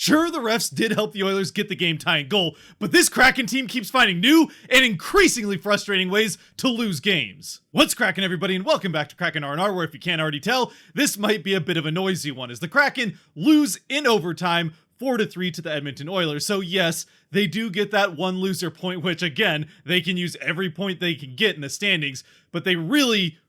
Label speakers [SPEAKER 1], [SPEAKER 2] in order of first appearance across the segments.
[SPEAKER 1] Sure, the refs did help the Oilers get the game-tying goal, but this Kraken team keeps finding new and increasingly frustrating ways to lose games. What's cracking, everybody, and welcome back to Kraken R&R, where if you can't already tell, this might be a bit of a noisy one, as the Kraken lose in overtime 4-3 to the Edmonton Oilers. So yes, they do get that one loser point, which again, they can use every point they can get in the standings, but they really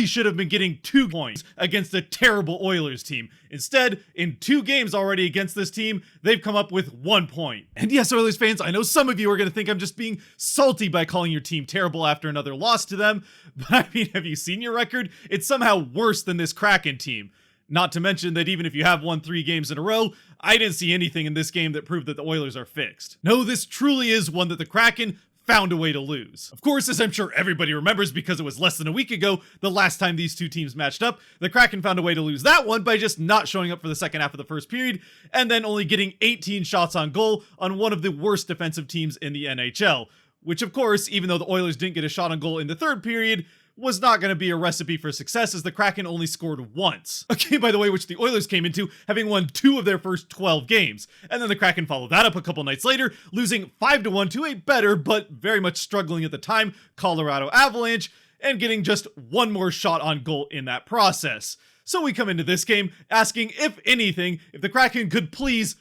[SPEAKER 1] should have been getting 2 points against a terrible Oilers team. Instead, in 2 games already against this team, they've come up with 1 point. And yes, Oilers fans, I know some of you are going to think I'm just being salty by calling your team terrible after another loss to them, but I mean, have you seen your record? It's somehow worse than this Kraken team. Not to mention that even if you have won 3 games in a row, I didn't see anything in this game that proved that the Oilers are fixed. No, this truly is one that the Kraken found a way to lose. Of course, as I'm sure everybody remembers because it was less than a week ago, the last time these 2 teams matched up, the Kraken found a way to lose that one by just not showing up for the second half of the first period, and then only getting 18 shots on goal on one of the worst defensive teams in the NHL. Which, of course, even though the Oilers didn't get a shot on goal in the third period, was not going to be a recipe for success, as the Kraken only scored once. A game, by the way, which the Oilers came into having won 2 of their first 12 games. And then the Kraken followed that up a couple nights later, losing 5-1 to a better, but very much struggling at the time, Colorado Avalanche, and getting just 1 more shot on goal in that process. So we come into this game asking, if anything, if the Kraken could please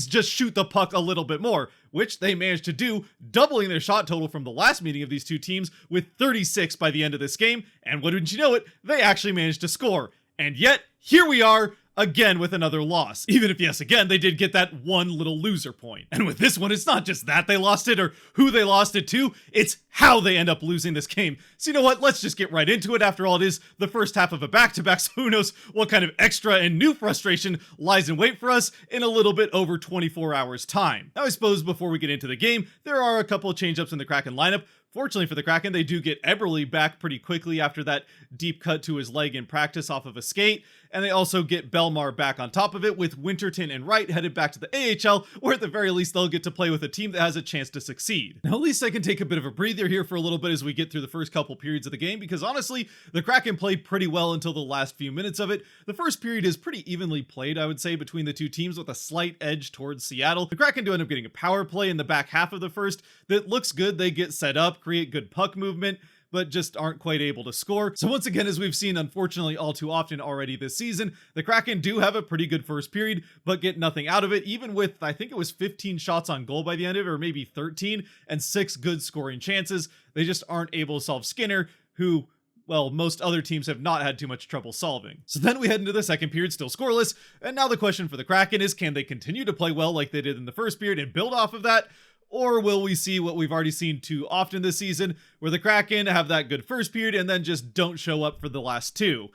[SPEAKER 1] just shoot the puck a little bit more, which they managed to do, doubling their shot total from the last meeting of these 2 teams with 36 by the end of this game, and wouldn't you know it, they actually managed to score. And yet, here we are, again with another loss. Even if, yes, again, they did get that 1 little loser point. And with this one, it's not just that they lost it or who they lost it to, it's how they end up losing this game. So you know what, let's just get right into it. After all, it is the first half of a back-to-back, so who knows what kind of extra and new frustration lies in wait for us in a little bit over 24 hours time. Now I suppose before we get into the game, there are a couple of change-ups in the Kraken lineup. Fortunately for the Kraken, they do get Eberle back pretty quickly after that deep cut to his leg in practice off of a skate, and they also get Belmar back on top of it, with Winterton and Wright headed back to the AHL, where at the very least they'll get to play with a team that has a chance to succeed. Now at least I can take a bit of a breather here for a little bit as we get through the first couple periods of the game, because honestly, the Kraken played pretty well until the last few minutes of it. The first period is pretty evenly played, I would say, between the 2 teams, with a slight edge towards Seattle. The Kraken do end up getting a power play in the back half of the first that looks good. They get set up, create good puck movement, but just aren't quite able to score. So once again, as we've seen unfortunately all too often already this season, the Kraken do have a pretty good first period, but get nothing out of it, even with, I think it was 15 shots on goal by the end of it, or maybe 13, and 6 good scoring chances. They just aren't able to solve Skinner, who, well, most other teams have not had too much trouble solving. So then we head into the second period, still scoreless, and now the question for the Kraken is, can they continue to play well like they did in the first period and build off of that? Or will we see what we've already seen too often this season, where the Kraken have that good first period and then just don't show up for the last 2?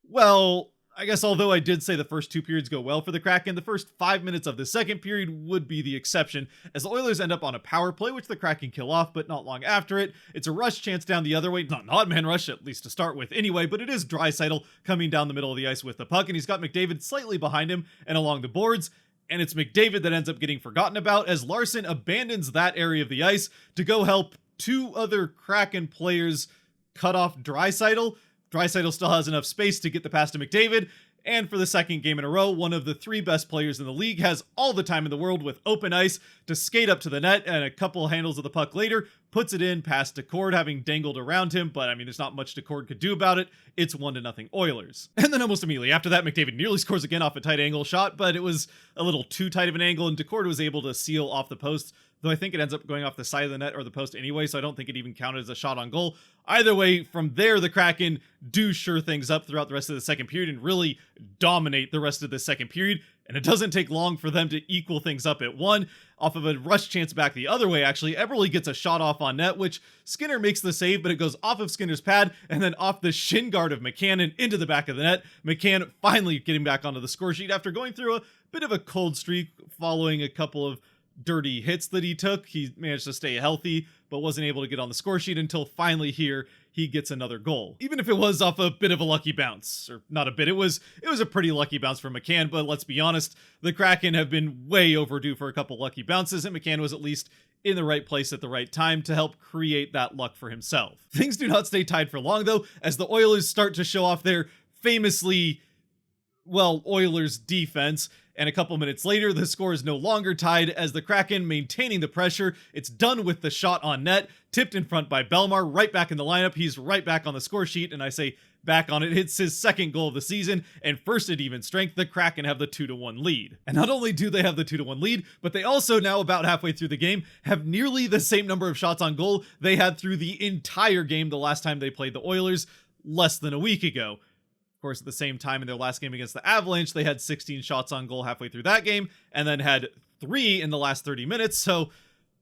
[SPEAKER 1] Well, I guess although I did say the first 2 periods go well for the Kraken, the first 5 minutes of the second period would be the exception, as the Oilers end up on a power play, which the Kraken kill off, but not long after it. It's a rush chance down the other way, not an odd man rush, at least to start with anyway, but it is Draisaitl coming down the middle of the ice with the puck, and he's got McDavid slightly behind him and along the boards. And it's McDavid that ends up getting forgotten about, as Larson abandons that area of the ice to go help 2 other Kraken players cut off Draisaitl. Draisaitl still has enough space to get the pass to McDavid, and for the second game in a row, one of the 3 best players in the league has all the time in the world with open ice to skate up to the net, and a couple handles of the puck later, puts it in past Decord, having dangled around him, but I mean, there's not much Decord could do about it. It's 1-0 Oilers. And then almost immediately after that, McDavid nearly scores again off a tight angle shot, but it was a little too tight of an angle, and Decord was able to seal off the post, though I think it ends up going off the side of the net or the post anyway, so I don't think it even counted as a shot on goal. Either way, from there, the Kraken do sure things up throughout the rest of the second period and really dominate the rest of the second period, and it doesn't take long for them to equal things up at 1. Off of a rush chance back the other way, actually, Eberle gets a shot off on net, which Skinner makes the save, but it goes off of Skinner's pad and then off the shin guard of McCann and into the back of the net. McCann finally getting back onto the score sheet after going through a bit of a cold streak following a couple of dirty hits that he took. He managed to stay healthy, but wasn't able to get on the score sheet until finally here he gets another goal. Even if it was off a bit of a lucky bounce, or not a bit, it was a pretty lucky bounce for McCann, but let's be honest, the Kraken have been way overdue for a couple lucky bounces, and McCann was at least in the right place at the right time to help create that luck for himself. Things do not stay tied for long though, as the Oilers start to show off their famously well, Oilers defense. And a couple minutes later, the score is no longer tied as the Kraken maintaining the pressure. It's done with the shot on net, tipped in front by Bellemare, right back in the lineup. He's right back on the score sheet, and I say back on it. It's his second goal of the season, and first at even strength, the Kraken have the 2-1 lead. And not only do they have the 2-1 lead, but they also now, about halfway through the game, have nearly the same number of shots on goal they had through the entire game the last time they played the Oilers, less than a week ago. Of course, at the same time in their last game against the Avalanche, they had 16 shots on goal halfway through that game, and then had 3 in the last 30 minutes, so,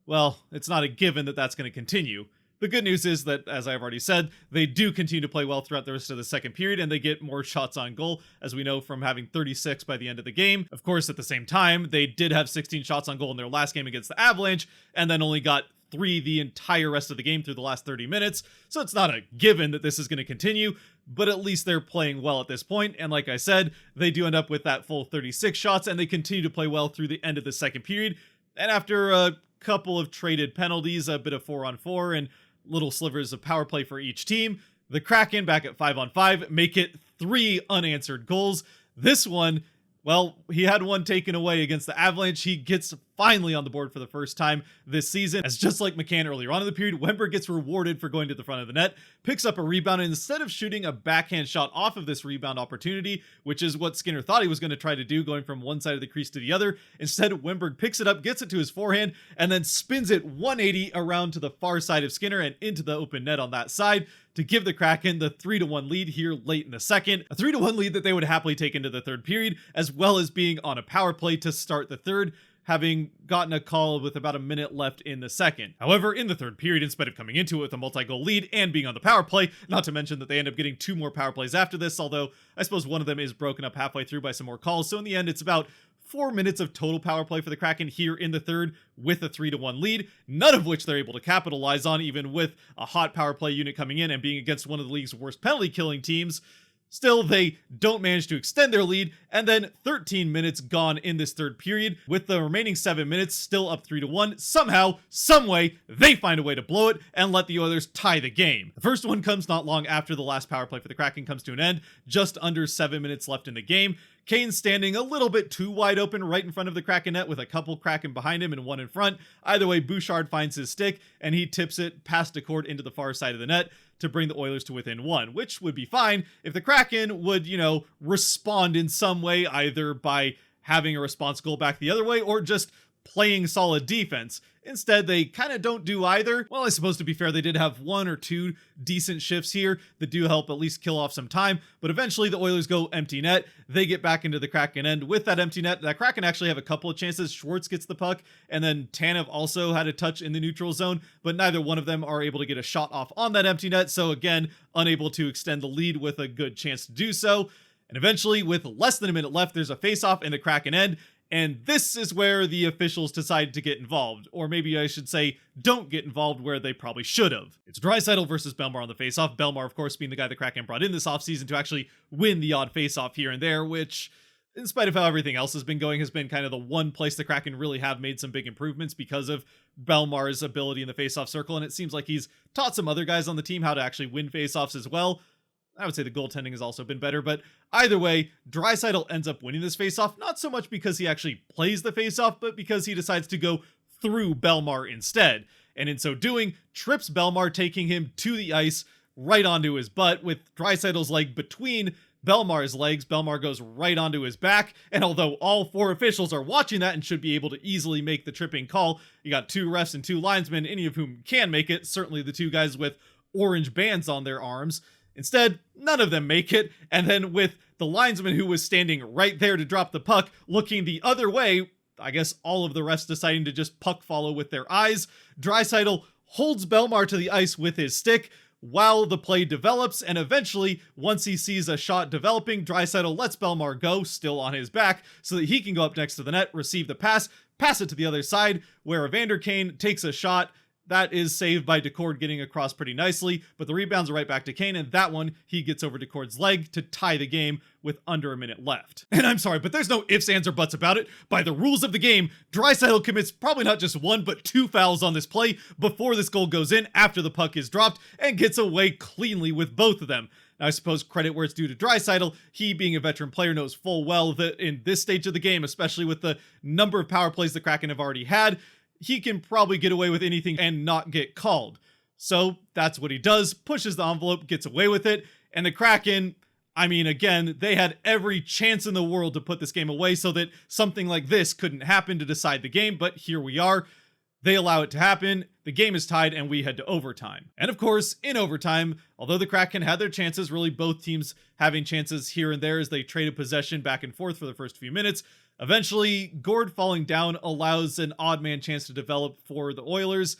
[SPEAKER 1] well, it's not a given that that's going to continue. The good news is that, as I've already said, they do continue to play well throughout the rest of the second period, and they get more shots on goal, as we know from having 36 by the end of the game. Of course, at the same time, they did have 16 shots on goal in their last game against the Avalanche, and then only got 3 the entire rest of the game through the last 30 minutes, so it's not a given that this is going to continue, but at least they're playing well at this point, and like I said, they do end up with that full 36 shots, and they continue to play well through the end of the second period, and after a couple of traded penalties, a bit of 4-on-4, and little slivers of power play for each team, the Kraken, back at 5-on-5, make it 3 unanswered goals. This one, well, he had one taken away against the Avalanche. He gets finally on the board for the first time this season, as just like McCann earlier on in the period, Wember gets rewarded for going to the front of the net, picks up a rebound, and instead of shooting a backhand shot off of this rebound opportunity, which is what Skinner thought he was going to try to do, going from one side of the crease to the other, instead Wemberg picks it up, gets it to his forehand, and then spins it 180 around to the far side of Skinner and into the open net on that side to give the Kraken the 3-1 lead here late in the second. A 3-1 lead that they would happily take into the third period, as well as being on a power play to start the third, having gotten a call with about a minute left in the second. However, in the third period, instead of coming into it with a multi-goal lead and being on the power play, not to mention that they end up getting 2 more power plays after this, although I suppose one of them is broken up halfway through by some more calls, so in the end it's about 4 minutes of total power play for the Kraken here in the third with a 3-1 lead, none of which they're able to capitalize on, even with a hot power play unit coming in and being against one of the league's worst penalty killing teams. Still, they don't manage to extend their lead, and then 13 minutes gone in this third period, with the remaining 7 minutes still up 3-1. Somehow, someway, they find a way to blow it and let the Oilers tie the game. The first one comes not long after the last power play for the Kraken comes to an end, just under 7 minutes left in the game. Kane standing a little bit too wide open right in front of the Kraken net with a couple Kraken behind him and one in front. Either way, Bouchard finds his stick and he tips it past Decourt into the far side of the net to bring the Oilers to within 1, which would be fine if the Kraken would, respond in some way, either by having a response goal back the other way or just playing solid defense. Instead, they kind of don't do either. Well, I suppose to be fair, they did have 1 or 2 decent shifts here that do help at least kill off some time, but eventually the Oilers go empty net. They get back into the Kraken end with that empty net. That Kraken actually have a couple of chances. Schwartz gets the puck, and then Tanev also had a touch in the neutral zone, but neither one of them are able to get a shot off on that empty net, so again, unable to extend the lead with a good chance to do so. And eventually, with less than a minute left, there's a face-off in the Kraken end, and this is where the officials decide to get involved. Or maybe I should say, don't get involved where they probably should have. It's Draisaitl versus Bellemare on the faceoff. Bellemare, of course, being the guy the Kraken brought in this offseason to actually win the odd faceoff here and there, which, in spite of how everything else has been going, has been kind of the one place the Kraken really have made some big improvements because of Bellemare's ability in the faceoff circle. And it seems like he's taught some other guys on the team how to actually win faceoffs as well. I would say the goaltending has also been better, but either way, Draisaitl ends up winning this faceoff, not so much because he actually plays the faceoff, but because he decides to go through Bellemare instead, and in so doing, trips Bellemare, taking him to the ice right onto his butt, with Draisaitl's leg between Bellemare's legs. Bellemare goes right onto his back, and although all 4 officials are watching that and should be able to easily make the tripping call, you got 2 refs and 2 linesmen, any of whom can make it, certainly the 2 guys with orange bands on their arms. Instead, none of them make it, and then with the linesman who was standing right there to drop the puck looking the other way, I guess all of the refs deciding to just puck follow with their eyes, Draisaitl holds Bellemare to the ice with his stick while the play develops, and eventually, once he sees a shot developing, Draisaitl lets Bellemare go, still on his back, so that he can go up next to the net, receive the pass it to the other side, where Evander Kane takes a shot. That is saved by Decourt getting across pretty nicely, but the rebounds are right back to Kane, and that one, he gets over Decourt's leg to tie the game with under a minute left. And I'm sorry, but there's no ifs, ands, or buts about it. By the rules of the game, Draisaitl commits probably not just 1, but 2 fouls on this play before this goal goes in after the puck is dropped, and gets away cleanly with both of them. Now, I suppose credit where it's due to Draisaitl. He, being a veteran player, knows full well that in this stage of the game, especially with the number of power plays the Kraken have already had, he can probably get away with anything and not get called. So that's what he does, pushes the envelope, gets away with it, and the Kraken, I mean, again, they had every chance in the world to put this game away so that something like this couldn't happen to decide the game, but here we are. They allow it to happen, the game is tied, and we head to overtime. And of course, in overtime, although the Kraken had their chances, really both teams having chances here and there as they traded possession back and forth for the first few minutes, eventually, Gord falling down allows an odd man chance to develop for the Oilers,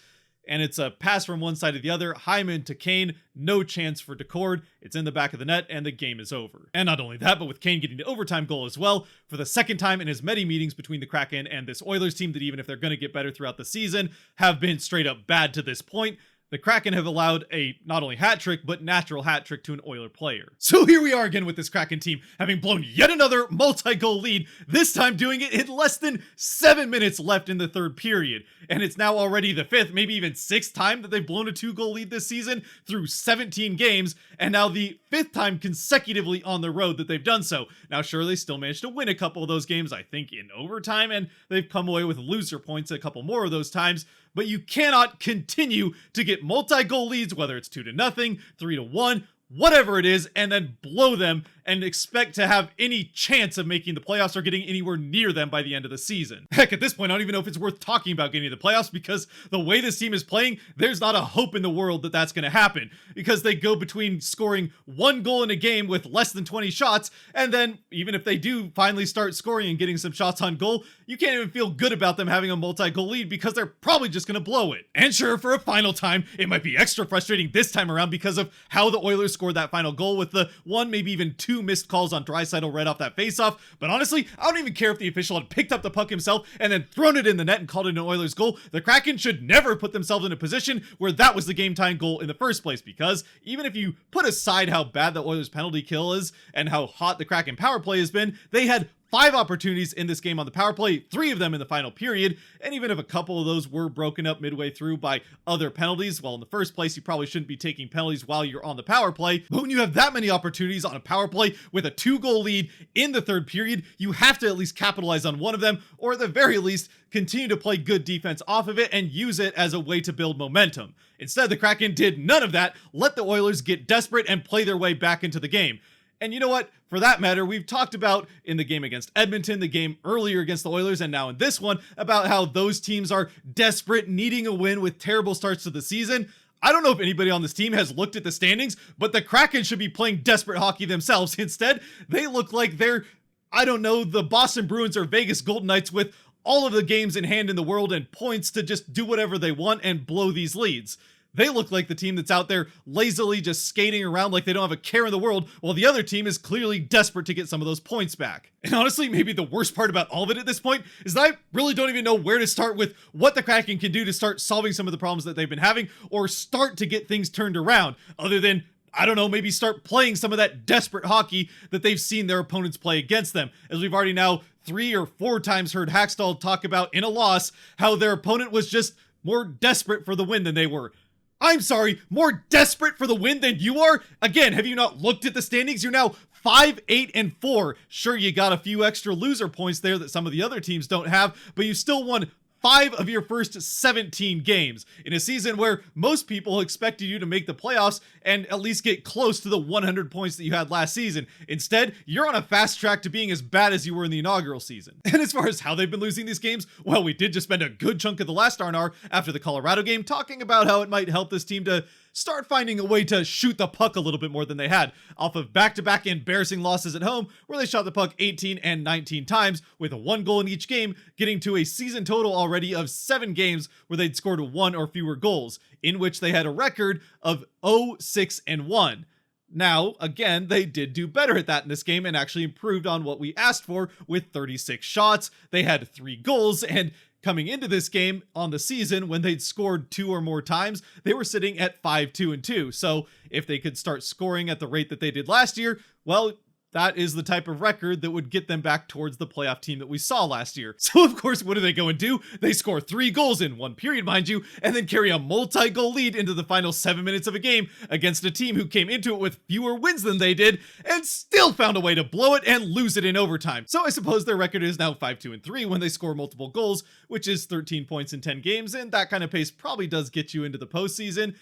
[SPEAKER 1] and it's a pass from one side to the other, Hyman to Kane, no chance for Decord, it's in the back of the net, and the game is over. And not only that, but with Kane getting the overtime goal as well, for the second time in his many meetings between the Kraken and this Oilers team that even if they're going to get better throughout the season, have been straight up bad to this point, the Kraken have allowed a not only hat trick, but natural hat trick to an Oiler player. So here we are again with this Kraken team, having blown yet another multi-goal lead, this time doing it in less than 7 minutes left in the third period. And it's now already the 5th, maybe even 6th time that they've blown a 2-goal lead this season through 17 games, and now the 5th time consecutively on the road that they've done so. Now sure, they still managed to win a couple of those games, I think in overtime, and they've come away with loser points a couple more of those times, but you cannot continue to get multi-goal leads, whether it's 2-0, 3-1, whatever it is, and then blow them and expect to have any chance of making the playoffs or getting anywhere near them by the end of the season. Heck, at this point, I don't even know if it's worth talking about getting to the playoffs because the way this team is playing, there's not a hope in the world that that's going to happen because they go between scoring 1 goal in a game with less than 20 shots, and then even if they do finally start scoring and getting some shots on goal, you can't even feel good about them having a multi-goal lead because they're probably just going to blow it. And sure, for a final time, it might be extra frustrating this time around because of how the Oilers scored that final goal with the 1, maybe even 2 missed calls on Draisaitl right off that faceoff. But honestly, I don't even care if the official had picked up the puck himself and then thrown it in the net and called it an Oilers goal. The Kraken should never put themselves in a position where that was the game-tying goal in the first place, because even if you put aside how bad the Oilers penalty kill is and how hot the Kraken power play has been, they had 5 opportunities in this game on the power play, 3 of them in the final period, and even if a couple of those were broken up midway through by other penalties, well, in the first place, you probably shouldn't be taking penalties while you're on the power play, but when you have that many opportunities on a power play with a 2-goal lead in the third period, you have to at least capitalize on one of them, or at the very least, continue to play good defense off of it and use it as a way to build momentum. Instead, the Kraken did none of that, let the Oilers get desperate and play their way back into the game. And you know what? For that matter, we've talked about in the game against Edmonton, the game earlier against the Oilers, and now in this one, about how those teams are desperate, needing a win with terrible starts to the season. I don't know if anybody on this team has looked at the standings, but the Kraken should be playing desperate hockey themselves. Instead, they look like they're, I don't know, the Boston Bruins or Vegas Golden Knights with all of the games in hand in the world and points to just do whatever they want and blow these leads. They look like the team that's out there lazily just skating around like they don't have a care in the world, while the other team is clearly desperate to get some of those points back. And honestly, maybe the worst part about all of it at this point is that I really don't even know where to start with what the Kraken can do to start solving some of the problems that they've been having, or start to get things turned around, other than, I don't know, maybe start playing some of that desperate hockey that they've seen their opponents play against them. As we've already now 3 or 4 times heard Hackstall talk about in a loss, how their opponent was just more desperate for the win than they were. I'm sorry, more desperate for the win than you are? Again, have you not looked at the standings? You're now 5-8-4. Sure, you got a few extra loser points there that some of the other teams don't have, but you still won 5 of your first 17 games in a season where most people expected you to make the playoffs and at least get close to the 100 points that you had last season. Instead, you're on a fast track to being as bad as you were in the inaugural season. And as far as how they've been losing these games, well, we did just spend a good chunk of the last R&R after the Colorado game talking about how it might help this team to start finding a way to shoot the puck a little bit more than they had, off of back-to-back embarrassing losses at home where they shot the puck 18 and 19 times with a 1 goal in each game, getting to a season total already of 7 games where they'd scored 1 or fewer goals, in which they had a record of 0-6-1. Now, again, they did do better at that in this game and actually improved on what we asked for with 36 shots. They had 3 goals, and coming into this game on the season, when they'd scored 2 or more times, they were sitting at 5-2-2. So if they could start scoring at the rate that they did last year, well, that is the type of record that would get them back towards the playoff team that we saw last year. So of course, what do they go and do? They score 3 goals in 1 period, mind you, and then carry a multi-goal lead into the final 7 minutes of a game against a team who came into it with fewer wins than they did and still found a way to blow it and lose it in overtime. So I suppose their record is now 5-2-3 when they score multiple goals, which is 13 points in 10 games, and that kind of pace probably does get you into the postseason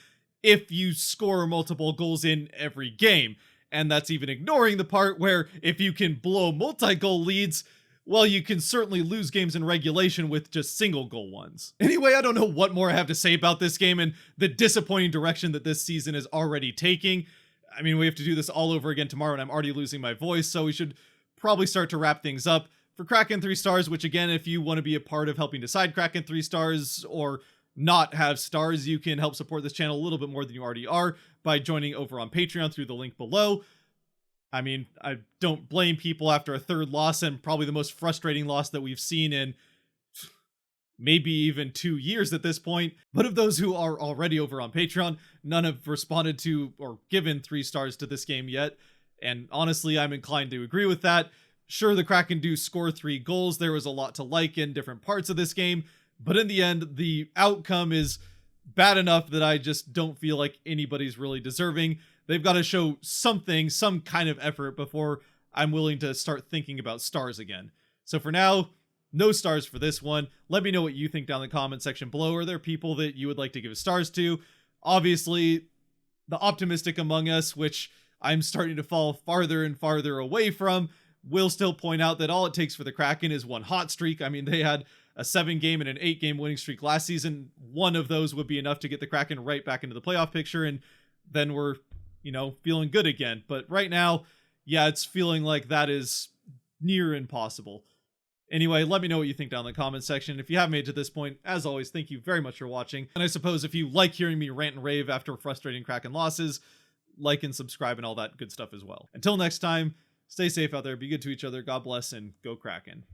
[SPEAKER 1] if you score multiple goals in every game. And that's even ignoring the part where if you can blow multi-goal leads, well, you can certainly lose games in regulation with just single goal ones. Anyway, I don't know what more I have to say about this game and the disappointing direction that this season is already taking. I mean, we have to do this all over again tomorrow and I'm already losing my voice, so we should probably start to wrap things up. For Kraken 3 stars, which again, if you want to be a part of helping decide Kraken 3 stars or not have stars, you can help support this channel a little bit more than you already are by joining over on Patreon through the link below. I mean, I don't blame people after a 3rd loss and probably the most frustrating loss that we've seen in maybe even 2 years at this point. But of those who are already over on Patreon, none have responded to or given 3 stars to this game yet. And honestly, I'm inclined to agree with that. Sure, the Kraken do score 3 goals. There was a lot to like in different parts of this game. But in the end, the outcome is bad enough that I just don't feel like anybody's really deserving. They've got to show something, some kind of effort before I'm willing to start thinking about stars again. So for now, no stars for this one. Let me know what you think down in the comment section below. Are there people that you would like to give stars to? Obviously, the optimistic among us, which I'm starting to fall farther and farther away from, will still point out that all it takes for the Kraken is one hot streak. I mean, they had a 7-game and an 8-game winning streak last season. One of those would be enough to get the Kraken right back into the playoff picture, and then we're, feeling good again. But right now, yeah, it's feeling like that is near impossible. Anyway, let me know what you think down in the comments section. If you have made it to this point, as always, thank you very much for watching. And I suppose if you like hearing me rant and rave after frustrating Kraken losses, like and subscribe and all that good stuff as well. Until next time, stay safe out there, be good to each other, God bless, and go Kraken.